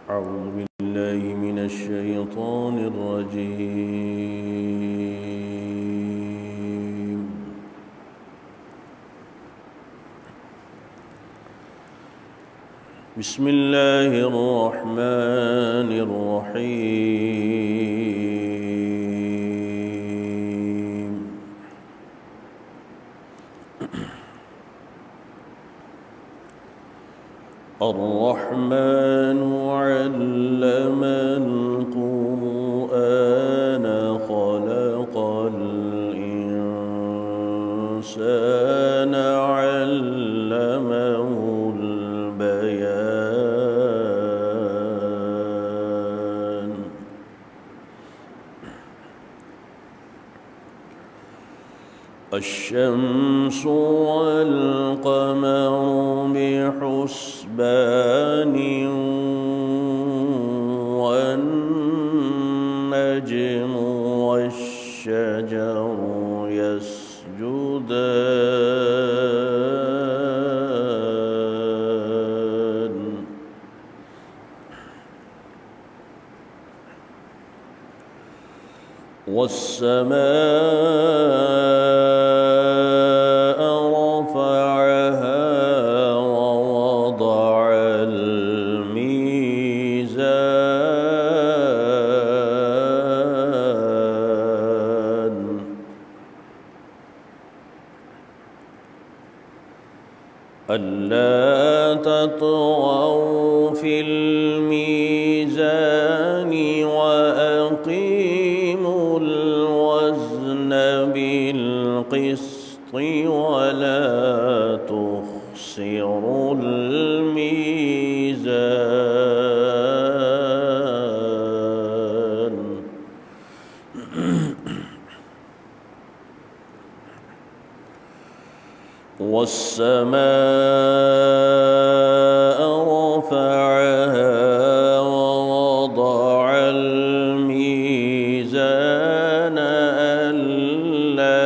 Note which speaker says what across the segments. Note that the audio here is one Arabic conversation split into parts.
Speaker 1: أعوذ بالله من الشيطان الرجيم. بسم الله الرحمن الرحيم. الرحمن علم القرآن خلق الإنسان علمه البيان. الشمس والقمر بحسبان والنجم والشجر يسجدان. والسماء رفعها ووضع الميزان ألا تطغوا في الميزان وأقيموا الوزن بالقسط ولا تخسروا الميزان. والسماء رفعها ووضع الميزان ألا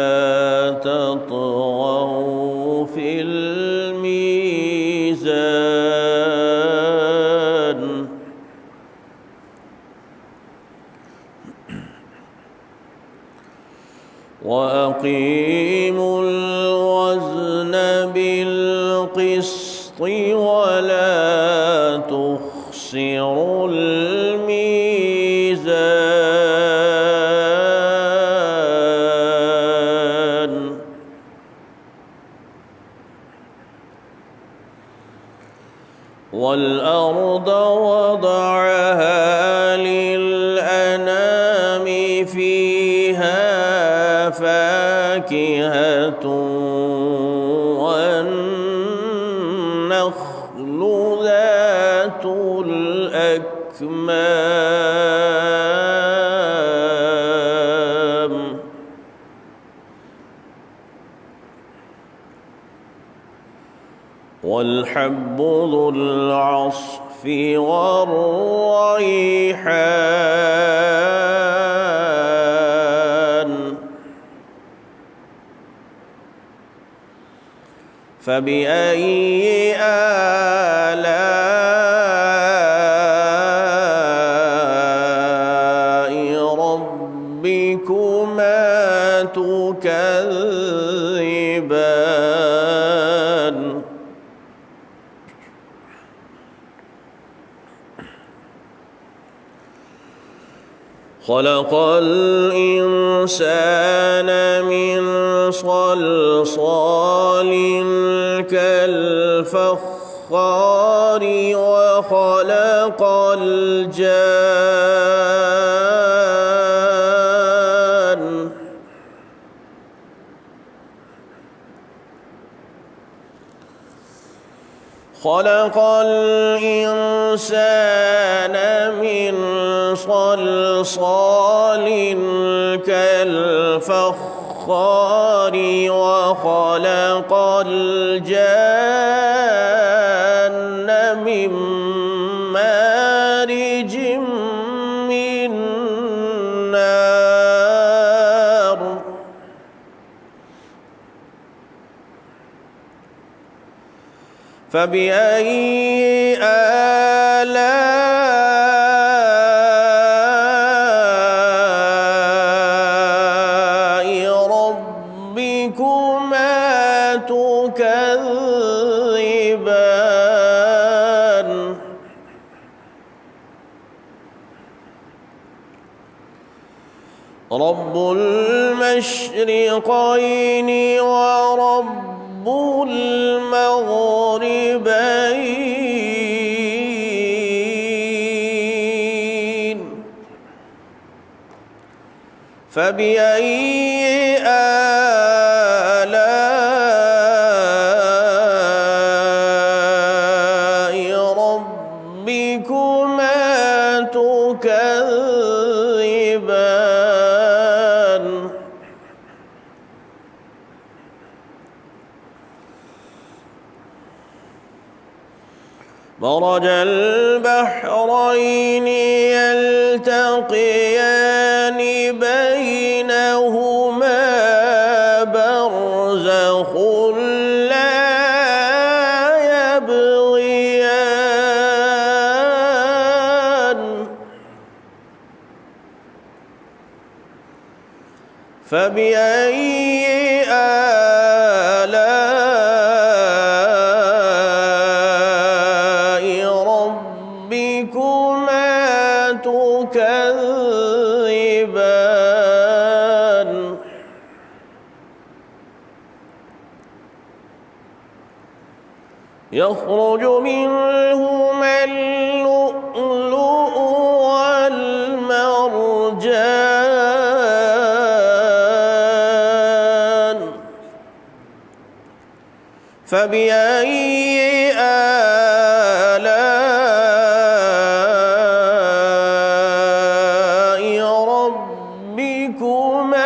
Speaker 1: تطغوا في الميزان وأقيموا الوزن بالقسط ولا تخسروا الميزان. والأرض وضعها للأنام فيها فاكهة والنخل ذات الأكمام والحب ذو العصف والريحان. فبأي آلاء ربكما تكذبان. خلق الإنسان من صلصال كالفخار وخلق الجان خلق الإنسان من صلصال كالفخار وخلق الجان من مارج من نار. فبأي آلاء رب المشرقين ورب المغربين فبأي آلاء ربكما تكذبان مرج البحرين يلتقيان بينهما برزخ لا يبغيان فبأي آلاء ربكما تكذبان يخرج منهما اللؤلؤ والمرجان فبأي آلاء ربكما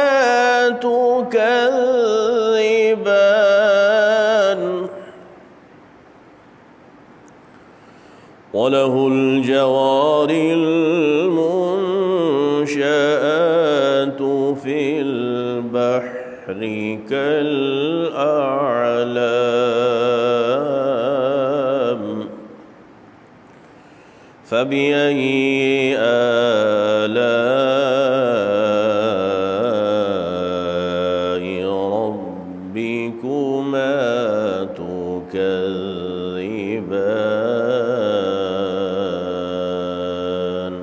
Speaker 1: تكذبان وله الجوار المنشآت في البحر كالأعلام فبأي آلاء ربكما تكذبان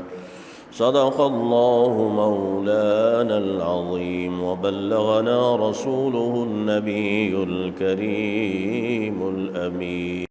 Speaker 1: صدق الله مولانا العظيم وبلغنا رسوله النبي الكريم الأمين.